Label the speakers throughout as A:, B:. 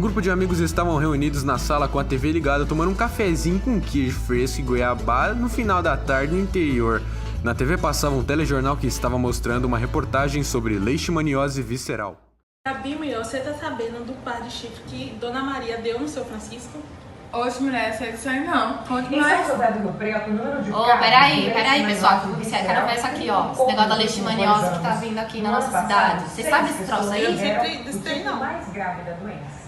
A: grupo de amigos estavam reunidos na sala com a TV ligada, tomando um cafezinho com queijo fresco e goiabada no final da tarde no interior. Na TV passava um telejornal que estava mostrando uma reportagem sobre leishmaniose visceral.
B: Gabi, mulher, você tá sabendo do par de chifre que Dona Maria deu no seu Francisco?
C: Oxe, mulher, sei disso aí não. Conte
D: Em
C: mais.
D: São José do Rio Preto, o número de
E: Ô,
D: casos
E: peraí,
D: de
E: pessoal.
D: leishmaniose
E: Eu quero ver isso aqui, ó. Esse negócio da leishmaniose que tá vindo aqui na nossa cidade. Vocês sabem esse troço aí?
B: Eu sei desse trem, não.
D: mais grave da doença.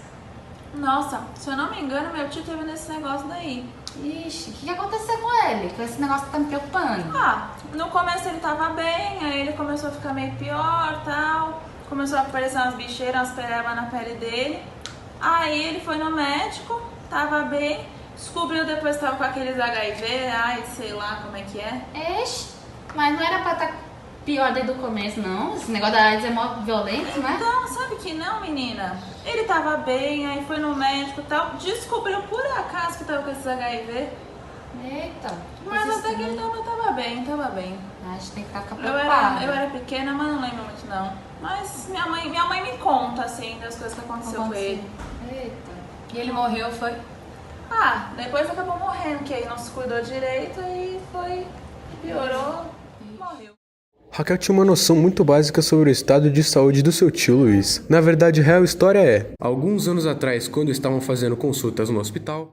C: Nossa, se eu não me engano, meu tio teve nesse negócio daí.
E: Ixi, o que aconteceu com ele? Com esse negócio que tá me preocupando.
C: Ah, no começo ele tava bem, aí ele começou a ficar meio pior e tal. Começou a aparecer umas bicheiras, umas perebas na pele dele. Aí ele foi no médico, tava bem. Descobriu depois que tava com aqueles HIV, ai, sei lá como é que é.
E: Ixi, mas não era pra estar pior desde o começo, não. Esse negócio da AIDS é mó violento, né?
C: Então, sabe que não, menina? Ele tava bem, aí foi no médico e tal. Descobriu por acaso que tava com esses HIV.
E: Eita.
C: Mas até que ele tava bem, tava bem.
E: A gente tem que ficar
C: Eu
E: preocupada.
C: era pequena, mas não lembro muito não. Mas minha mãe me conta, assim, das coisas que aconteceu com ele.
E: Eita.
C: E ele morreu, foi? Ah, depois acabou morrendo, que aí não se cuidou direito e foi, piorou, morreu.
A: Raquel tinha uma noção muito básica sobre o estado de saúde do seu tio Luiz. Na verdade, a real história é: alguns anos atrás, quando estavam fazendo consultas no hospital,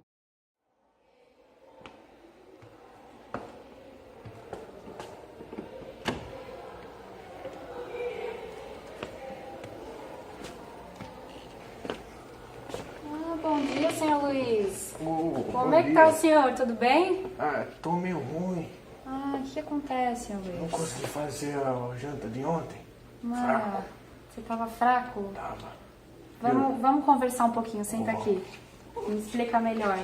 F: Bom dia, senhor Luiz. Como é que
G: Bom
F: tá o
G: dia.
F: senhor? Tudo bem?
G: Tô meio ruim.
F: O que acontece, senhor
G: Não
F: Luiz?
G: consegui fazer a janta de ontem.
F: Ah, você tava fraco?
G: Tava.
F: Vamos conversar um pouquinho, senta aqui. Me explica melhor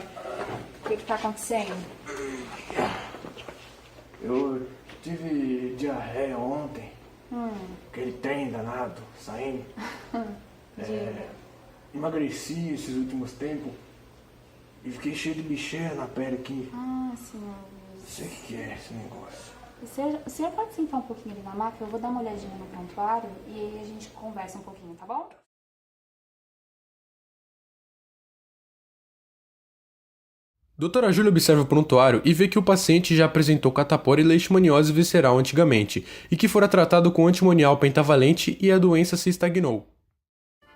F: o que tá acontecendo.
G: Eu tive diarreia ontem. Aquele trem danado saindo. Emagreci esses últimos tempos. E fiquei cheio de bicheira na pele aqui.
F: Senhor
G: Não
F: Luiz.
G: sei o que é esse negócio.
F: O senhor pode sentar um pouquinho ali na maca? Eu vou dar uma olhadinha no prontuário e aí a gente conversa um pouquinho, tá bom?
A: Doutora Júlia observa o prontuário e vê que o paciente já apresentou catapora e leishmaniose visceral antigamente, e que fora tratado com antimonial pentavalente e a doença se estagnou.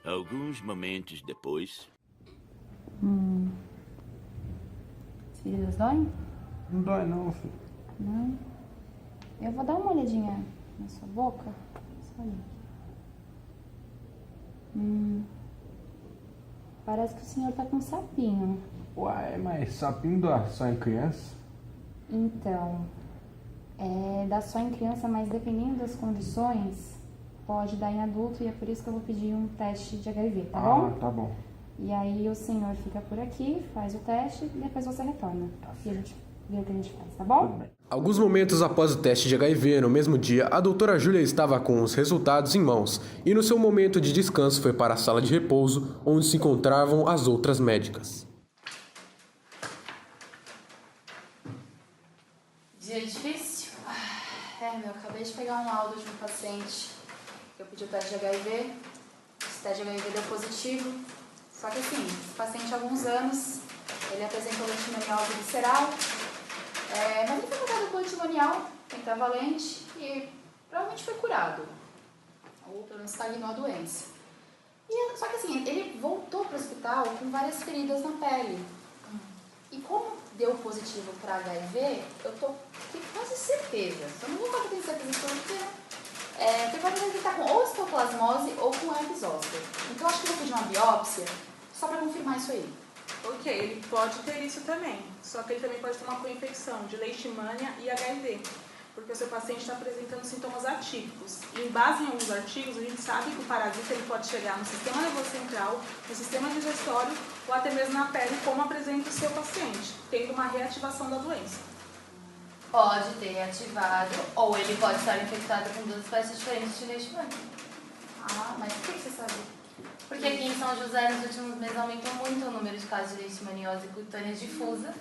H: Alguns momentos depois.
F: As feridas doem?
G: Não dói não, filho.
F: Não. Eu vou dar uma olhadinha na sua boca. Só ali. Parece que o senhor tá com um sapinho.
G: Uai, mas sapinho dá só em criança?
F: Então, dá só em criança, mas dependendo das condições, pode dar em adulto e é por isso que eu vou pedir um teste de HIV, tá bom?
G: Tá bom.
F: E aí o senhor fica por aqui, faz o teste e depois você retorna. E a gente vê o que a gente faz, tá bom?
A: Alguns momentos após o teste de HIV, no mesmo dia, a doutora Júlia estava com os resultados em mãos e no seu momento de descanso foi para a sala de repouso, onde se encontravam as outras médicas.
E: Dia difícil? Acabei de pegar um laudo de um paciente que eu pedi o teste de HIV. Esse teste de HIV deu positivo. Só que assim, esse paciente há alguns anos, ele apresentou leishmaniose visceral. Mas ele foi tratado com antimonial pentavalente e provavelmente foi curado. Ou pelo menos estagnou a doença. Só que assim, ele voltou para o hospital com várias feridas na pele. E como deu positivo para HIV, eu tenho quase certeza. Só não vou falar que tenho certeza porque tem várias vezes que ele está com ou histoplasmose ou com herpes zoster. Então acho que eu vou pedir uma biópsia só para confirmar isso aí.
B: Ok, ele pode ter isso também. Só que ele também pode ter uma coinfecção de leishmania e HIV. Porque o seu paciente está apresentando sintomas atípicos. E em base em alguns artigos, a gente sabe que o parasita ele pode chegar no sistema nervoso central, no sistema digestório ou até mesmo na pele, como apresenta o seu paciente, tendo uma reativação da doença.
E: Pode ter ativado, ou ele pode estar infectado com duas espécies diferentes de leishmania. Mas por que você sabe? Porque aqui em São José, nos últimos meses, aumentou muito o número de casos de leishmaniose cutânea difusa.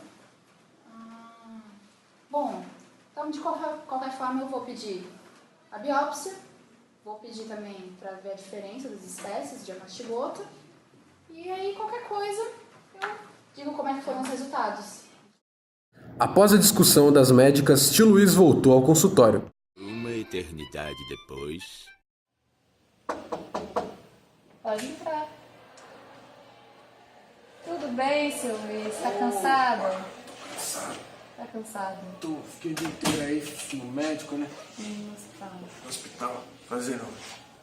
E: Bom, então de qualquer forma eu vou pedir a biópsia, vou pedir também para ver a diferença das espécies de mastigota e E aí, qualquer coisa, eu digo como é que foram os resultados.
A: Após a discussão das médicas, tio Luiz voltou ao consultório.
H: Uma eternidade depois.
F: Pode entrar. Tudo bem, seu Luiz? Tá cansado? Tá cansado?
G: Fiquei o dia inteiro aí no médico, né?
F: No hospital.
G: No hospital, fazendo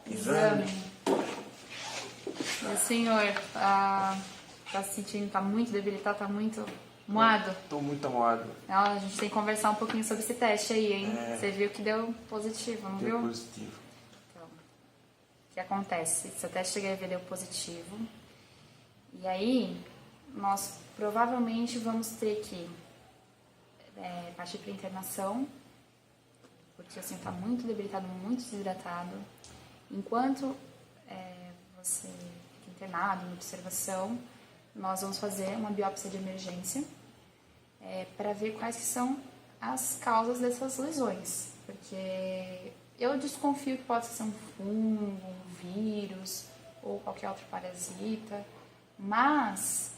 F: Exame. E o senhor tá se sentindo, tá muito debilitado, tá muito moado?
G: Tô muito amoado.
F: Não, a gente tem que conversar um pouquinho sobre esse teste aí, hein? Você viu que deu positivo, não
G: Deu
F: viu?
G: positivo.
F: Então, o que acontece? Seu teste de HIV deu positivo. E aí, nós provavelmente vamos ter que partir para internação, porque o senhor está muito debilitado, muito desidratado. Enquanto você fica internado, em observação, nós vamos fazer uma biópsia de emergência para ver quais que são as causas dessas lesões, porque eu desconfio que pode ser um fungo, um vírus ou qualquer outro parasita, mas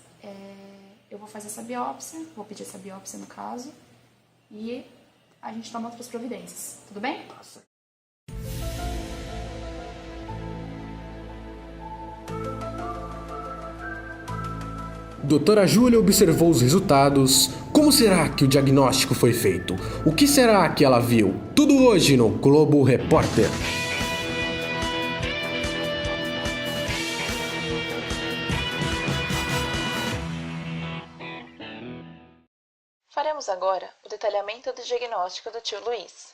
F: eu vou fazer essa biópsia, vou pedir essa biópsia no caso, e a gente toma outras providências, tudo bem?
A: Doutora Júlia observou os resultados. Como será que o diagnóstico foi feito? O que será que ela viu? Tudo hoje no Globo Repórter.
C: Faremos agora o detalhamento do diagnóstico do tio Luiz.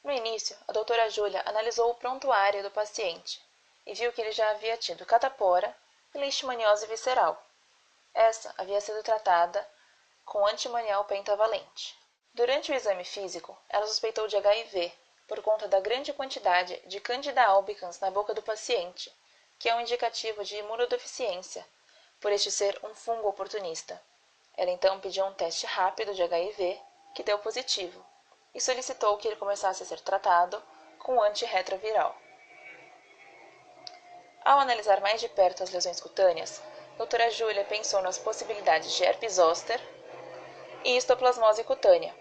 C: No início, a doutora Júlia analisou o prontuário do paciente e viu que ele já havia tido catapora e leishmaniose visceral. Essa havia sido tratada com antimonial pentavalente. Durante o exame físico, ela suspeitou de HIV por conta da grande quantidade de Candida albicans na boca do paciente, que é um indicativo de imunodeficiência, por este ser um fungo oportunista. Ela então pediu um teste rápido de HIV, que deu positivo, e solicitou que ele começasse a ser tratado com antirretroviral. Ao analisar mais de perto as lesões cutâneas, a doutora Júlia pensou nas possibilidades de herpes zoster e histoplasmose cutânea.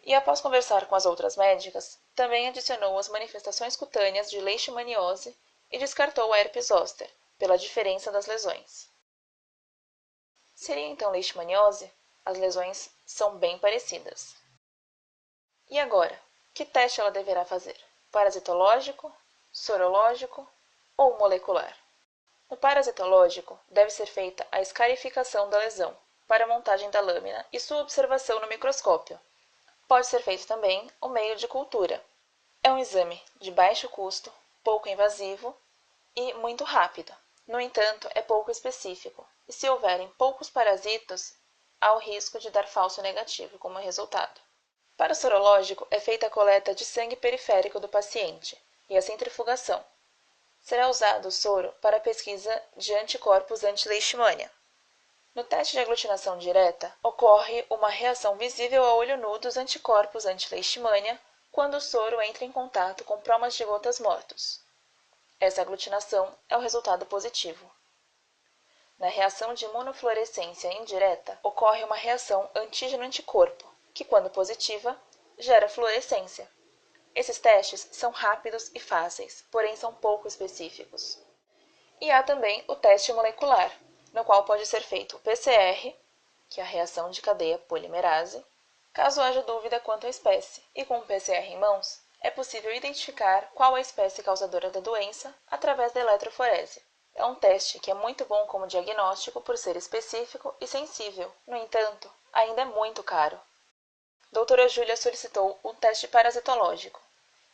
C: E após conversar com as outras médicas, também adicionou as manifestações cutâneas de leishmaniose e descartou a herpes zoster, pela diferença das lesões. Seria então leishmaniose? As lesões são bem parecidas. E agora, que teste ela deverá fazer? Parasitológico, sorológico ou molecular? No parasitológico, deve ser feita a escarificação da lesão para a montagem da lâmina e sua observação no microscópio. Pode ser feito também o meio de cultura. É um exame de baixo custo, pouco invasivo e muito rápido. No entanto, é pouco específico, e se houverem poucos parasitos, há o risco de dar falso negativo como resultado. Para o sorológico, é feita a coleta de sangue periférico do paciente e a centrifugação. Será usado o soro para a pesquisa de anticorpos anti-leishmania. No teste de aglutinação direta, ocorre uma reação visível a olho nu dos anticorpos anti-leishmania quando o soro entra em contato com promas de gotas mortos. Essa aglutinação é o resultado positivo. Na reação de imunofluorescência indireta, ocorre uma reação antígeno-anticorpo, que, quando positiva, gera fluorescência. Esses testes são rápidos e fáceis, porém são pouco específicos. E há também o teste molecular, no qual pode ser feito o PCR, que é a reação de cadeia polimerase, caso haja dúvida quanto à espécie, e com o PCR em mãos, é possível identificar qual a espécie causadora da doença através da eletroforese. É um teste que é muito bom como diagnóstico por ser específico e sensível. No entanto, ainda é muito caro. Doutora Júlia solicitou um teste parasitológico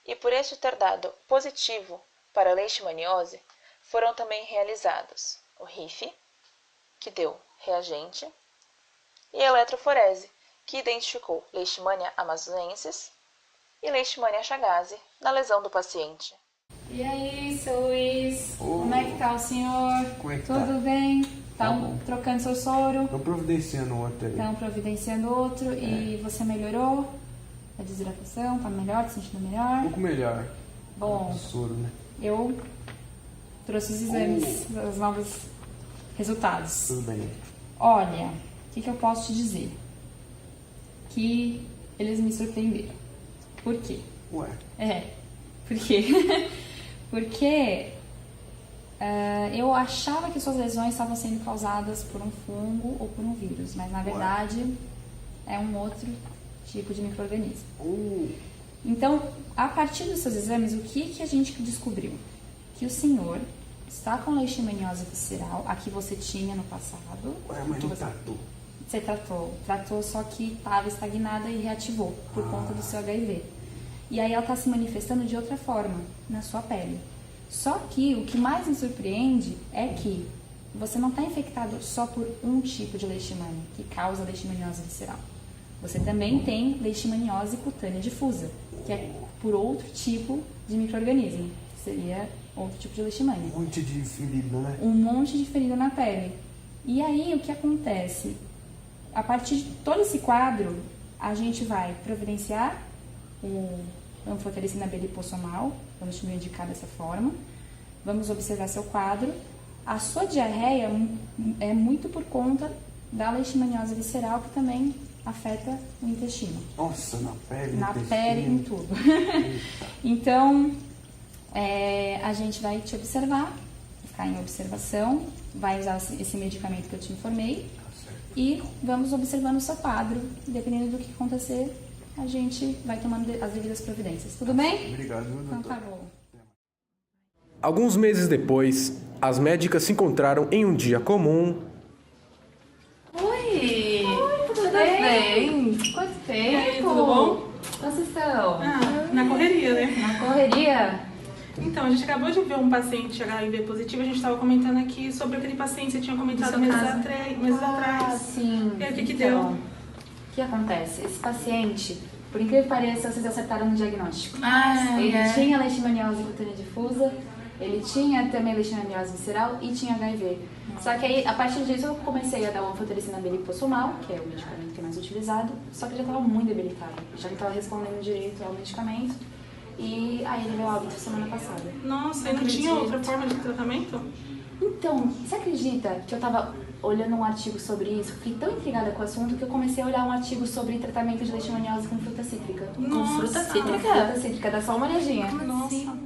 C: e, por este ter dado positivo para a leishmaniose, foram também realizados o RIF, que deu reagente, e a eletroforese, que identificou Leishmania amazonensis e Leishmania chagas na lesão do paciente.
F: E aí, seu Luiz? Como é que tá o senhor?
G: Como é que tá?
F: Tudo bem?
G: Tá
F: Estão
G: bom.
F: trocando seu soro?
G: Tô providenciando outro aí.
F: Estão providenciando outro e você melhorou? A desidratação tá melhor, tá sentindo melhor?
G: Um pouco melhor.
F: Bom,
G: O soro, né?
F: eu trouxe os exames, os novos resultados.
G: Tudo bem.
F: Olha, o que eu posso te dizer? Que eles me surpreenderam. Por quê?
G: Ué,
F: Por quê? Porque eu achava que suas lesões estavam sendo causadas por um fungo ou por um vírus, mas na verdade é um outro tipo de micro-organismo. Então, a partir dos seus exames, o que a gente descobriu? Que o senhor está com leishmaniose visceral, a que você tinha no passado.
G: ué, mas não tratou.
F: Você tratou, só que estava estagnada e reativou por conta do seu HIV. E aí ela está se manifestando de outra forma na sua pele. Só que o que mais me surpreende é que você não está infectado só por um tipo de leishmania, que causa leishmaniose visceral. Você também tem leishmaniose cutânea difusa, que é por outro tipo de micro-organismo, que seria outro tipo de leishmania.
G: Um monte de ferida, né?
F: Um monte de ferida na pele. E aí, o que acontece? A partir de todo esse quadro, a gente vai providenciar o anfotericina B lipossomal, vamos te indicar dessa forma, vamos observar seu quadro. A sua diarreia é muito por conta da leishmaniose visceral, que também afeta o intestino.
G: Nossa, na pele,
F: Na
G: intestino.
F: pele, em tudo. Então, a gente vai te observar, ficar em observação, vai usar esse medicamento que eu te informei e vamos observando o seu quadro. Dependendo do que acontecer, a gente vai tomando as devidas providências. Tudo bem?
G: Obrigado,
F: Então
G: doutor.
F: tá bom.
A: Alguns meses depois, as médicas se encontraram em um dia comum.
C: Oi, tudo bem?
E: Quanto
B: E aí,
E: tempo?
B: tudo bom?
E: Vocês estão?
B: Na correria, né?
E: Na correria?
B: Então, a gente acabou de ver um paciente HIV positivo, a gente estava comentando aqui sobre aquele paciente que você tinha comentado meses atrás.
E: Sim.
B: E aí, o que
E: Então,
B: deu?
E: O que acontece? Esse paciente, por incrível que pareça, vocês acertaram no diagnóstico. Ele tinha leishmaniose cutânea difusa, ele tinha também leishmaniose visceral e tinha HIV. Só que aí, a partir disso, eu comecei a dar o anfotericina B lipossomal, que é o medicamento que é mais utilizado, só que ele já estava muito debilitado, já não estava respondendo direito ao medicamento. E aí ele veio ao óbito semana passada.
B: Nossa, e não tinha outra forma de tratamento?
E: Então, você acredita que eu tava olhando um artigo sobre isso? Fiquei tão intrigada com o assunto que eu comecei a olhar um artigo sobre tratamento de leishmaniose com fruta cítrica.
B: Nossa.
E: Com fruta cítrica, dá só uma olhadinha.
B: Nossa.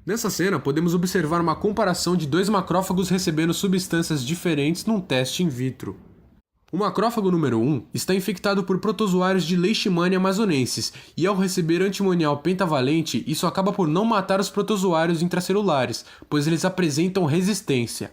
A: Nessa cena, podemos observar uma comparação de dois macrófagos recebendo substâncias diferentes num teste in vitro. O macrófago número 1 está infectado por protozoários de Leishmania amazonensis e, ao receber antimonial pentavalente, isso acaba por não matar os protozoários intracelulares, pois eles apresentam resistência.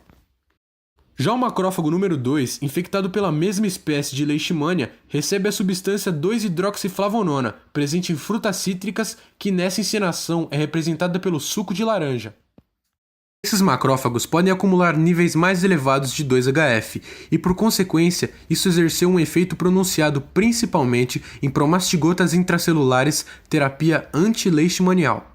A: Já o macrófago número 2, infectado pela mesma espécie de Leishmania, recebe a substância 2-hidroxiflavonona, presente em frutas cítricas, que nessa encenação é representada pelo suco de laranja. Esses macrófagos podem acumular níveis mais elevados de 2-HF e, por consequência, isso exerceu um efeito pronunciado principalmente em promastigotas intracelulares, terapia anti-leishmanial.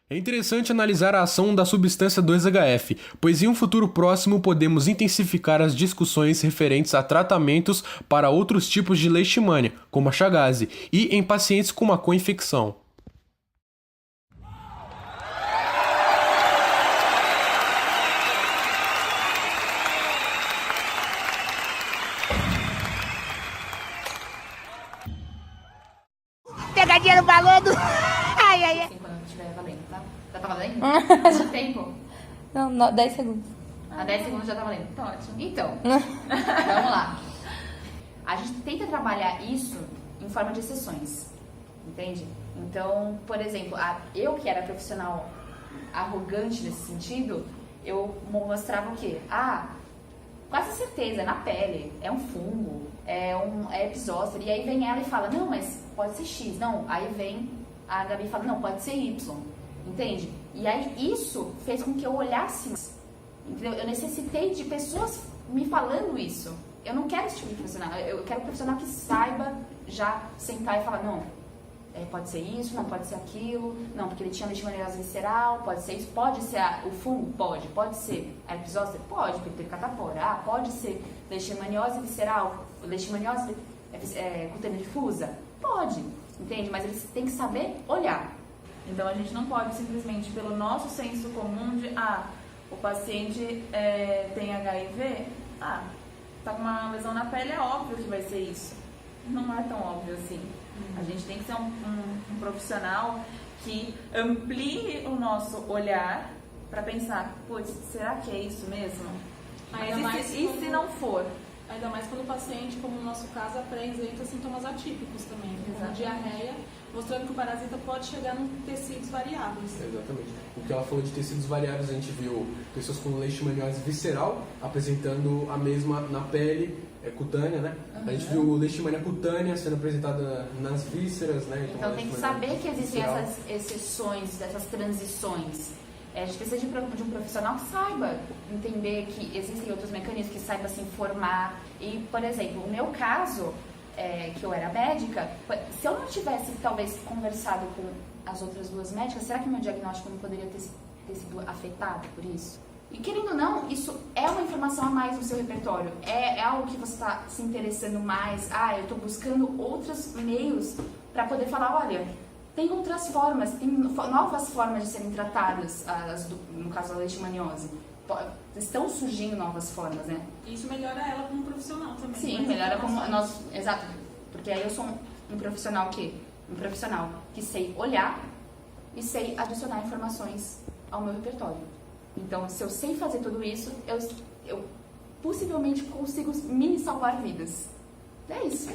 A: É interessante analisar a ação da substância 2-HF, pois em um futuro próximo podemos intensificar as discussões referentes a tratamentos para outros tipos de leishmania, como a Chagas, e em pacientes com uma co-infecção.
I: Pegadinha no balão do... Ai, ai, ai.
E: Assim, quando estiver valendo, tá? Já tá valendo? Quanto tempo?
C: Não, 10 segundos.
E: A 10 segundos já tá valendo. Tá ótimo. Então, vamos lá. A gente tenta trabalhar isso em forma de sessões, entende? Então, por exemplo, eu que era profissional arrogante nesse sentido, eu mostrava o quê? Quase certeza, na pele, é um fungo, é epizóster. E aí vem ela e fala, não, mas pode ser X. Não, aí vem a Gabi e fala, não, pode ser Y. Entende? E aí isso fez com que eu olhasse, entendeu? Eu necessitei de pessoas me falando isso. Eu não quero esse tipo de profissional, eu quero um profissional que saiba já sentar e falar, não, pode ser isso, não pode ser aquilo, não, porque ele tinha leishmaniose visceral, pode ser isso, pode ser o fungo? Pode ser a epizóster? Pode, porque teve catapora. Pode ser leishmaniose visceral, leishmaniose cutânea difusa? Pode.
F: entende? Mas eles têm que saber olhar.
C: Então a gente não pode simplesmente, pelo nosso senso comum de o paciente tem HIV, tá com uma lesão na pele, é óbvio que vai ser isso. Não é tão óbvio assim. A gente tem que ser um profissional que amplie o nosso olhar para pensar, putz, será que é isso mesmo? Mas e se não for?
B: Ainda mais quando o paciente, como no nosso caso, apresenta sintomas atípicos também, como diarreia, mostrando que o parasita pode chegar em tecidos variáveis.
A: Exatamente. O que ela falou de tecidos variáveis, a gente viu pessoas com leishmaniose visceral apresentando a mesma na pele cutânea, né? A gente viu leishmania cutânea sendo apresentada nas vísceras, né?
F: Então tem que saber que existem essas exceções, essas transições. A gente precisa de um profissional que saiba entender que existem outros mecanismos, que saiba se informar. E, por exemplo, o meu caso, que eu era médica, se eu não tivesse talvez conversado com as outras duas médicas, será que meu diagnóstico não poderia ter sido afetado por isso? E querendo ou não, isso é uma informação a mais no seu repertório. É algo que você está se interessando mais. Eu estou buscando outros meios para poder falar, olha, tem outras formas, tem novas formas de serem tratadas, no caso da leishmaniose. Estão surgindo novas formas, né?
B: E isso melhora ela como profissional também.
F: Sim, melhora como nós... Exato. Porque aí eu sou um profissional que sei olhar e sei adicionar informações ao meu repertório. Então, se eu sei fazer tudo isso, eu possivelmente consigo me salvar vidas. É isso.